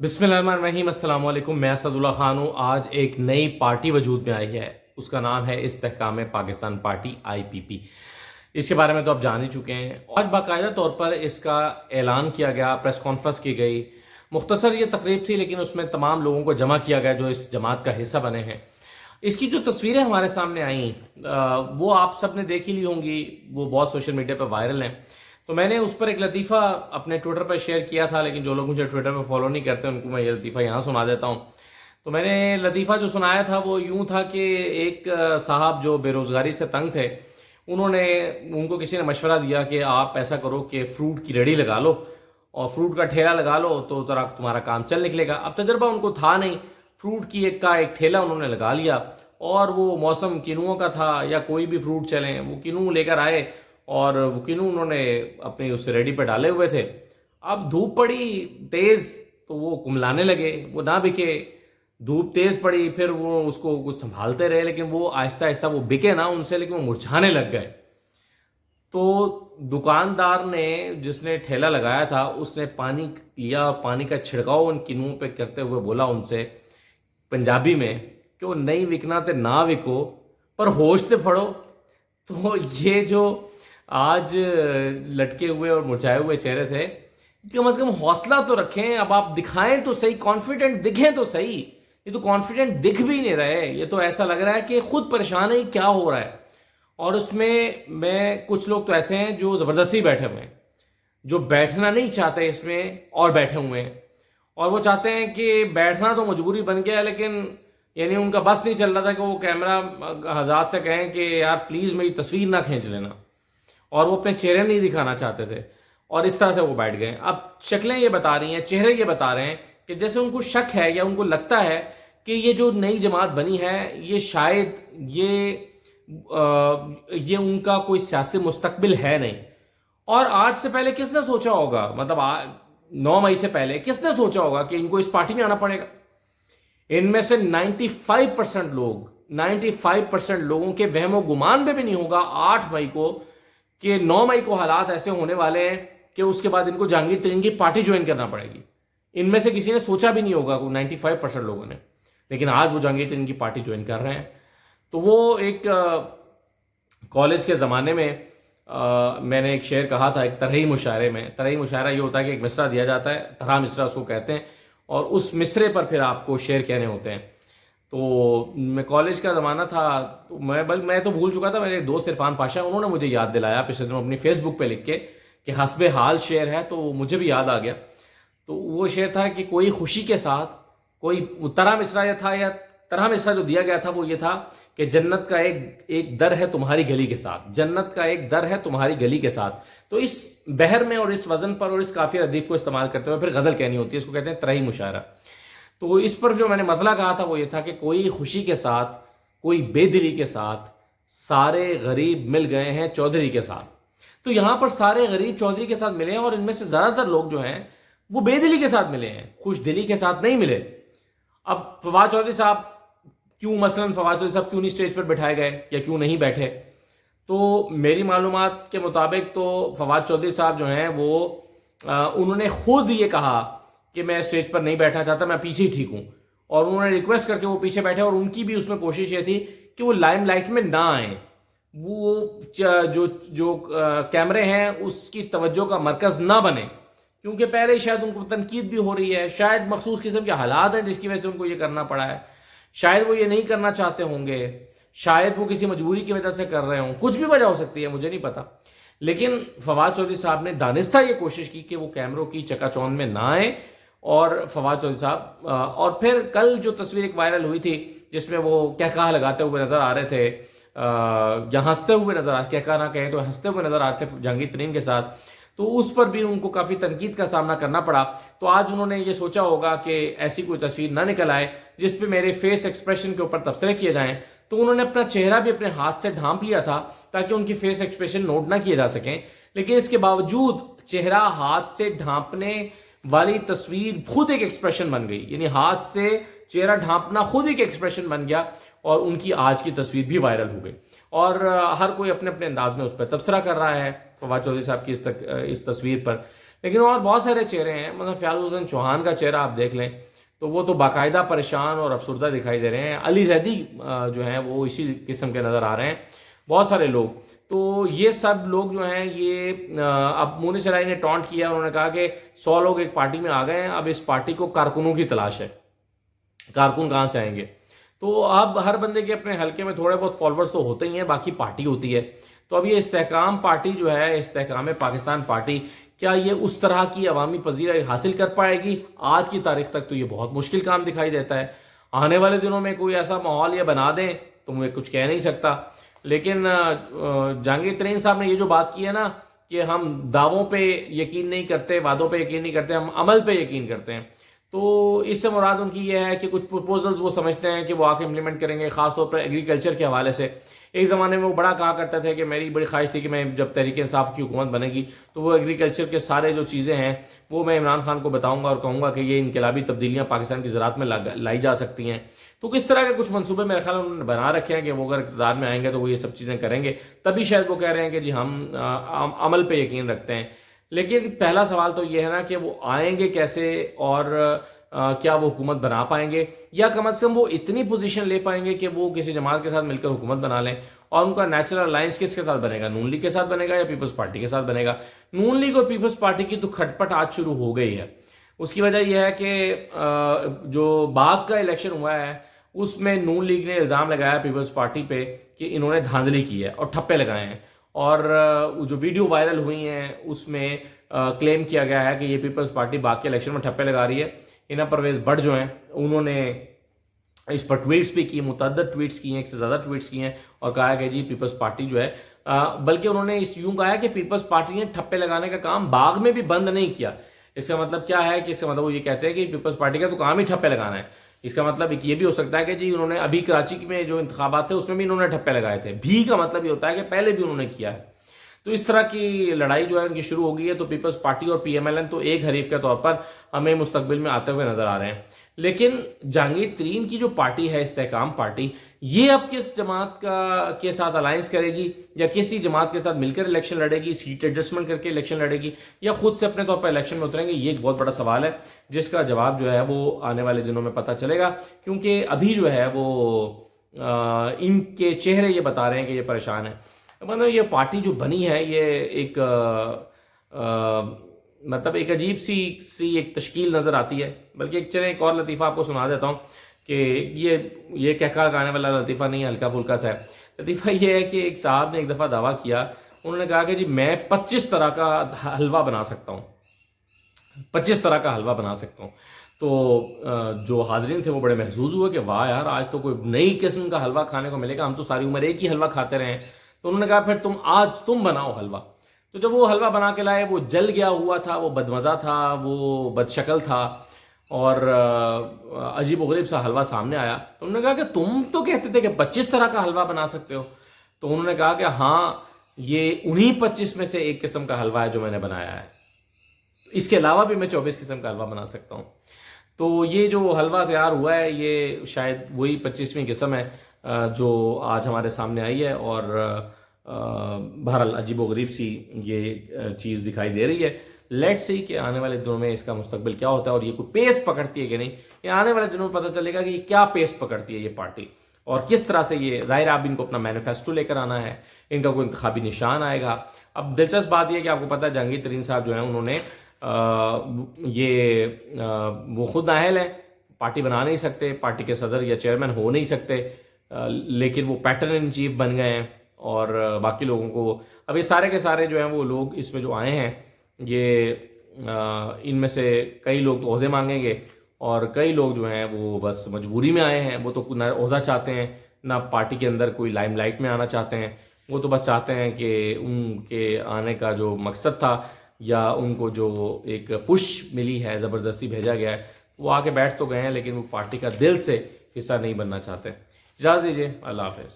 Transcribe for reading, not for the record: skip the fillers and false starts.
بسم اللہ الرحمن الرحیم، السلام علیکم۔ میں اسد اللہ خان ہوں۔ آج ایک نئی پارٹی وجود میں آئی ہے، اس کا نام ہے استحکام پاکستان پارٹی IPP۔ اس کے بارے میں تو آپ جان ہی چکے ہیں۔ آج باقاعدہ طور پر اس کا اعلان کیا گیا، پریس کانفرنس کی گئی۔ مختصر یہ تقریب تھی، لیکن اس میں تمام لوگوں کو جمع کیا گیا جو اس جماعت کا حصہ بنے ہیں۔ اس کی جو تصویریں ہمارے سامنے آئیں وہ آپ سب نے دیکھ ہی لی ہوں گی، وہ بہت سوشل میڈیا پہ وائرل ہیں۔ تو میں نے اس پر ایک لطیفہ اپنے ٹویٹر پر شیئر کیا تھا، لیکن جو لوگ مجھے ٹویٹر پہ فالو نہیں کرتے ان کو میں یہ لطیفہ یہاں سنا دیتا ہوں۔ تو میں نے لطیفہ جو سنایا تھا وہ یوں تھا کہ ایک صاحب جو بے روزگاری سے تنگ تھے، ان کو کسی نے مشورہ دیا کہ آپ ایسا کرو کہ فروٹ کی ریڑھی لگا لو اور فروٹ کا ٹھیلا لگا لو تو ذرا تمہارا کام چل نکلے گا۔ اب تجربہ ان کو تھا نہیں، فروٹ کی ایک ٹھیلا انہوں نے لگا لیا، اور وہ موسم کینوؤں کا تھا یا کوئی بھی فروٹ چلیں، وہ کینو لے کر آئے اور وہ کینو انہوں نے اپنی اس ریڈی پہ ڈالے ہوئے تھے۔ اب دھوپ پڑی تیز تو وہ کملانے لگے، وہ نہ بکے۔ دھوپ تیز پڑی، پھر وہ اس کو کچھ سنبھالتے رہے، لیکن وہ آہستہ آہستہ وہ بکے نہ ان سے، لیکن وہ مرجھانے لگ گئے۔ تو دکاندار نے، جس نے ٹھیلا لگایا تھا، اس نے پانی لیا، پانی کا چھڑکاؤ ان کینوؤں پہ کرتے ہوئے بولا ان سے پنجابی میں کہ وہ نہیں وکنا تے نہ وکو پر ہوش تے پھڑو۔ تو یہ جو آج لٹکے ہوئے اور مرجھائے ہوئے چہرے تھے، کم از کم حوصلہ تو رکھیں، اب آپ دکھائیں تو صحیح، کانفیڈنٹ دکھیں تو صحیح۔ یہ تو کانفیڈنٹ دکھ بھی نہیں رہے، یہ تو ایسا لگ رہا ہے کہ خود پریشان ہے کیا ہو رہا ہے۔ اور اس میں کچھ لوگ تو ایسے ہیں جو زبردستی بیٹھے ہوئے ہیں، جو بیٹھنا نہیں چاہتے اس میں اور بیٹھے ہوئے ہیں، اور وہ چاہتے ہیں کہ بیٹھنا تو مجبوری بن گیا ہے، لیکن یعنی ان کا بس نہیں چل رہا تھا کہ وہ کیمرہ حضرات سے کہیں کہ یار پلیز میری تصویر نہ کھینچ لینا، اور وہ اپنے چہرے نہیں دکھانا چاہتے تھے، اور اس طرح سے وہ بیٹھ گئے۔ اب شکلیں یہ بتا رہی ہیں، چہرے یہ بتا رہے ہیں کہ جیسے ان کو شک ہے یا ان کو لگتا ہے کہ یہ جو نئی جماعت بنی ہے یہ شاید یہ ان کا کوئی سیاسی مستقبل ہے نہیں۔ اور آج سے پہلے کس نے سوچا ہوگا، مطلب 9 مئی سے پہلے کس نے سوچا ہوگا کہ ان کو اس پارٹی میں آنا پڑے گا؟ ان میں سے 95% لوگوں کے وہم و گمان میں بھی نہیں ہوگا 8 مئی کو کہ 9 مئی کو حالات ایسے ہونے والے ہیں کہ اس کے بعد ان کو جہانگیر ترین کی پارٹی جوائن کرنا پڑے گی۔ ان میں سے کسی نے سوچا بھی نہیں ہوگا 95% لوگوں نے، لیکن آج وہ جہانگیر ترین کی پارٹی جوائن کر رہے ہیں۔ تو وہ ایک کالج کے زمانے میں میں نے ایک شعر کہا تھا، ایک طرحی مشاعرے میں۔ طرحی مشاعرہ یہ ہوتا ہے کہ ایک مصرع دیا جاتا ہے، طرح مصرع اس کو کہتے ہیں، اور اس مصرے پر پھر آپ کو شعر کہنے ہوتے ہیں۔ تو میں کالج کا زمانہ تھا، تو میں تو بھول چکا تھا، میرے دوست عرفان پاشا انہوں نے مجھے یاد دلایا پچھلے دنوں اپنی فیس بک پہ لکھ کے کہ حسب حال شعر ہے، تو مجھے بھی یاد آ گیا۔ تو وہ شعر تھا کہ کوئی خوشی کے ساتھ، کوئی طرح مصرع یہ تھا، یا طرح مصرع جو دیا گیا تھا وہ یہ تھا کہ جنت کا ایک در ہے تمہاری گلی کے ساتھ، جنت کا ایک در ہے تمہاری گلی کے ساتھ۔ تو اس بحر میں اور اس وزن پر اور اس قافیہ ردیف کو استعمال کرتے ہوئے پھر غزل کہنی ہوتی ہے، اس کو کہتے ہیں طرحی مشاعرہ۔ تو اس پر جو میں نے مسئلہ کہا تھا وہ یہ تھا کہ کوئی خوشی کے ساتھ، کوئی بے دلی کے ساتھ، سارے غریب مل گئے ہیں چودھری کے ساتھ۔ تو یہاں پر سارے غریب چودھری کے ساتھ ملے ہیں، اور ان میں سے زیادہ تر لوگ جو ہیں وہ بے دلی کے ساتھ ملے ہیں، خوش دلی کے ساتھ نہیں ملے۔ اب فواد چودھری صاحب فواد چودھری صاحب کیوں نہیں اسٹیج پر بٹھائے گئے یا کیوں نہیں بیٹھے؟ تو میری معلومات کے مطابق تو فواد چودھری صاحب جو ہیں وہ انہوں نے خود یہ کہا کہ میں اسٹیج پر نہیں بیٹھنا چاہتا، میں پیچھے ہی ٹھیک ہوں، اور انہوں نے ریکویسٹ کر کے وہ پیچھے بیٹھے، اور ان کی بھی اس میں کوشش یہ تھی کہ وہ لائم لائٹ میں نہ آئیں، وہ جو کیمرے ہیں اس کی توجہ کا مرکز نہ بنے، کیونکہ پہلے ہی شاید ان کو تنقید بھی ہو رہی ہے، شاید مخصوص قسم کے حالات ہیں جس کی وجہ سے ان کو یہ کرنا پڑا ہے، شاید وہ یہ نہیں کرنا چاہتے ہوں گے، شاید وہ کسی مجبوری کی وجہ سے کر رہے ہوں، کچھ بھی وجہ ہو سکتی ہے، مجھے نہیں پتا۔ لیکن فواد چودھری صاحب نے دانستہ یہ کوشش کی کہ وہ کیمروں کی چکا چوند میں نہ آئیں، اور فواد چودھری صاحب اور پھر کل جو تصویر ایک وائرل ہوئی تھی جس میں وہ کہا لگاتے ہوئے نظر آ رہے تھے، یا ہنستے ہوئے نظر آ رہے، کہا نہ کہیں تو ہنستے ہوئے نظر آتے تھے جہانگیر ترین کے ساتھ، تو اس پر بھی ان کو کافی تنقید کا سامنا کرنا پڑا۔ تو آج انہوں نے یہ سوچا ہوگا کہ ایسی کوئی تصویر نہ نکل آئے جس پہ میرے فیس ایکسپریشن کے اوپر تبصرے کیے جائیں، تو انہوں نے اپنا چہرہ بھی اپنے ہاتھ سے ڈھانپ لیا تھا تاکہ ان کی فیس ایکسپریشن نوٹ نہ کیے جا سکیں، لیکن اس کے باوجود چہرہ ہاتھ سے ڈھانپنے والی تصویر خود ایک ایکسپریشن بن گئی، یعنی ہاتھ سے چہرہ ڈھانپنا خود ایک ایکسپریشن بن گیا، اور ان کی آج کی تصویر بھی وائرل ہو گئی، اور ہر کوئی اپنے اپنے انداز میں اس پہ تبصرہ کر رہا ہے فواد چودھری صاحب کی اس تصویر پر۔ لیکن اور بہت سارے چہرے ہیں، مطلب فیاض حسین چوہان کا چہرہ آپ دیکھ لیں تو وہ تو باقاعدہ پریشان اور افسردہ دکھائی دے رہے ہیں. علی زیدی جو ہیں وہ اسی قسم کے نظر آ رہے ہیں، بہت سارے لوگ. تو یہ سب لوگ جو ہیں یہ اب مونس رائی نے ٹونٹ کیا، انہوں نے کہا کہ 100 لوگ ایک پارٹی میں آ گئے ہیں، اب اس پارٹی کو کارکنوں کی تلاش ہے، کارکن کہاں سے آئیں گے. تو اب ہر بندے کے اپنے حلقے میں تھوڑے بہت فالوورز تو ہوتے ہی ہیں، باقی پارٹی ہوتی ہے. تو اب یہ استحکام پارٹی جو ہے، استحکام پاکستان پارٹی، کیا یہ اس طرح کی عوامی پذیرائی حاصل کر پائے گی؟ آج کی تاریخ تک تو یہ بہت مشکل کام دکھائی دیتا ہے. آنے والے دنوں میں کوئی ایسا ماحول یہ بنا دیں تو میں کچھ کہہ نہیں سکتا. لیکن جہانگیر ترین صاحب نے یہ جو بات کی ہے نا کہ ہم دعووں پہ یقین نہیں کرتے، وعدوں پہ یقین نہیں کرتے، ہم عمل پہ یقین کرتے ہیں، تو اس سے مراد ان کی یہ ہے کہ کچھ پروپوزلز وہ سمجھتے ہیں کہ وہ آ کے امپلیمنٹ کریں گے، خاص طور پر ایگریکلچر کے حوالے سے. ایک زمانے میں وہ بڑا کہا کرتا تھا کہ میری بڑی خواہش تھی کہ میں جب تحریک انصاف کی حکومت بنے گی تو وہ ایگریکلچر کے سارے جو چیزیں ہیں وہ میں عمران خان کو بتاؤں گا اور کہوں گا کہ یہ انقلابی تبدیلیاں پاکستان کی زراعت میں لائی جا سکتی ہیں. تو کس طرح کے کچھ منصوبے میرے خیال انہوں نے بنا رکھے ہیں کہ وہ اگر اقتدار میں آئیں گے تو وہ یہ سب چیزیں کریں گے، تبھی شاید وہ کہہ رہے ہیں کہ جی ہم عمل پہ یقین رکھتے ہیں. لیکن پہلا سوال تو یہ ہے نا کہ وہ آئیں گے کیسے، اور کیا وہ حکومت بنا پائیں گے، یا کم از کم وہ اتنی پوزیشن لے پائیں گے کہ وہ کسی جماعت کے ساتھ مل کر حکومت بنا لیں. اور ان کا نیچرل الائنس کس کے ساتھ بنے گا؟ نون لیگ کے ساتھ بنے گا یا پیپلز پارٹی کے ساتھ بنے گا؟ نون لیگ اور پیپلز پارٹی کی تو کھٹپٹ آج شروع ہو گئی ہے. اس کی وجہ یہ ہے کہ جو باغ کا الیکشن ہوا ہے اس میں نون لیگ نے الزام لگایا پیپلز پارٹی پہ کہ انہوں نے دھاندلی کی ہے اور ٹھپے لگائے ہیں، اور جو ویڈیو وائرل ہوئی ہیں اس میں کلیم کیا گیا ہے کہ یہ پیپلز پارٹی باغ کے الیکشن میں ٹھپے لگا رہی ہے. اینا پرویز بٹ جو ہیں انہوں نے اس پر ٹویٹس بھی کی، متعدد ٹویٹس کی ہیں، ایک سے زیادہ ٹویٹس کی ہیں، اور کہا کہ جی پیپلز پارٹی جو ہے بلکہ انہوں نے اس یوں کہا ہے کہ پیپلز پارٹی نے ٹھپے لگانے کا کام باغ میں بھی بند نہیں کیا. اس کا مطلب کیا ہے کہ اس کا مطلب وہ یہ کہتے ہیں کہ پیپلز پارٹی کا تو کام ہی ٹھپے لگانا ہے. اس کا مطلب یہ بھی ہو سکتا ہے کہ جی انہوں نے ابھی کراچی میں جو انتخابات تھے اس میں بھی انہوں نے ٹھپے لگائے تھے. بھی کا مطلب یہ ہوتا ہے کہ پہلے بھی انہوں نے کیا ہے. تو اس طرح کی لڑائی جو ہے ان کی شروع ہو گئی ہے. تو پیپلز پارٹی اور پی ایم ایل این تو ایک حریف کے طور پر ہمیں مستقبل میں آتے ہوئے نظر آ رہے ہیں. لیکن جہانگیر ترین کی جو پارٹی ہے استحکام پارٹی، یہ اب کس جماعت کے ساتھ الائنس کرے گی، یا کسی جماعت کے ساتھ مل کر الیکشن لڑے گی، سیٹ ایڈجسٹمنٹ کر کے الیکشن لڑے گی، یا خود سے اپنے طور پر الیکشن میں اتریں گے؟ یہ ایک بہت بڑا سوال ہے جس کا جواب جو ہے وہ آنے والے دنوں میں پتہ چلے گا. کیونکہ ابھی جو ہے وہ ان کے چہرے یہ بتا رہے ہیں کہ یہ پریشان ہے. مطلب یہ پارٹی جو بنی ہے یہ ایک مطلب ایک عجیب سی ایک تشکیل نظر آتی ہے. بلکہ ایک اور لطیفہ آپ کو سنا دیتا ہوں کہ یہ کہا گانے والا لطیفہ نہیں ہے، ہلکا پھلکا سا ہے. لطیفہ یہ ہے کہ ایک صاحب نے ایک دفعہ دعویٰ کیا، انہوں نے کہا کہ جی میں 25 طرح کا حلوہ بنا سکتا ہوں، 25 طرح کا حلوہ بنا سکتا ہوں. تو جو حاضرین تھے وہ بڑے محظوظ ہوئے کہ واہ یار، آج تو کوئی نئی قسم کا حلوہ کھانے کو ملے گا، ہم تو ساری عمر ایک ہی حلوہ کھاتے رہے ہیں. تو انہوں نے کہا پھر آج تم بناؤ حلوہ. تو جب وہ حلوہ بنا کے لائے، وہ جل گیا ہوا تھا، وہ بدمزہ تھا، وہ بد شکل تھا، اور عجیب و غریب سا حلوہ سامنے آیا. تو انہوں نے کہا کہ تم تو کہتے تھے کہ 25 طرح کا حلوہ بنا سکتے ہو. تو انہوں نے کہا کہ ہاں، یہ انہی 25 میں سے ایک قسم کا حلوہ ہے جو میں نے بنایا ہے، اس کے علاوہ بھی میں 24 قسم کا حلوہ بنا سکتا ہوں. تو یہ جو حلوہ تیار ہوا ہے یہ شاید وہی 25ویں قسم ہے جو آج ہمارے سامنے آئی ہے. اور بہرحال عجیب و غریب سی یہ چیز دکھائی دے رہی ہے. لیٹ سی کہ آنے والے دنوں میں اس کا مستقبل کیا ہوتا ہے اور یہ کوئی پیس پکڑتی ہے کہ نہیں. یہ آنے والے دنوں میں پتہ چلے گا کہ یہ کیا پیس پکڑتی ہے یہ پارٹی، اور کس طرح سے یہ ظاہر آپ ان کو اپنا مینیفیسٹو لے کر آنا ہے، ان کا کوئی انتخابی نشان آئے گا. اب دلچسپ بات یہ ہے کہ آپ کو پتہ ہے جہانگیر ترین صاحب جو ہیں انہوں نے وہ خود نااہل ہیں، پارٹی بنا نہیں سکتے، پارٹی کے صدر یا چیئرمین ہو نہیں سکتے، لیکن وہ پیٹرن ان چیف بن گئے ہیں. اور باقی لوگوں کو اب یہ سارے کے سارے جو ہیں وہ لوگ اس میں جو آئے ہیں، یہ ان میں سے کئی لوگ تو عہدے مانگیں گے، اور کئی لوگ جو ہیں وہ بس مجبوری میں آئے ہیں. وہ تو نہ عہدہ چاہتے ہیں، نہ پارٹی کے اندر کوئی لائم لائٹ میں آنا چاہتے ہیں. وہ تو بس چاہتے ہیں کہ ان کے آنے کا جو مقصد تھا یا ان کو جو ایک پش ملی ہے، زبردستی بھیجا گیا ہے، وہ آ کے بیٹھ تو گئے ہیں لیکن وہ پارٹی کا دل سے حصہ نہیں بننا چاہتے. اجازت دیجیے، اللہ حافظ.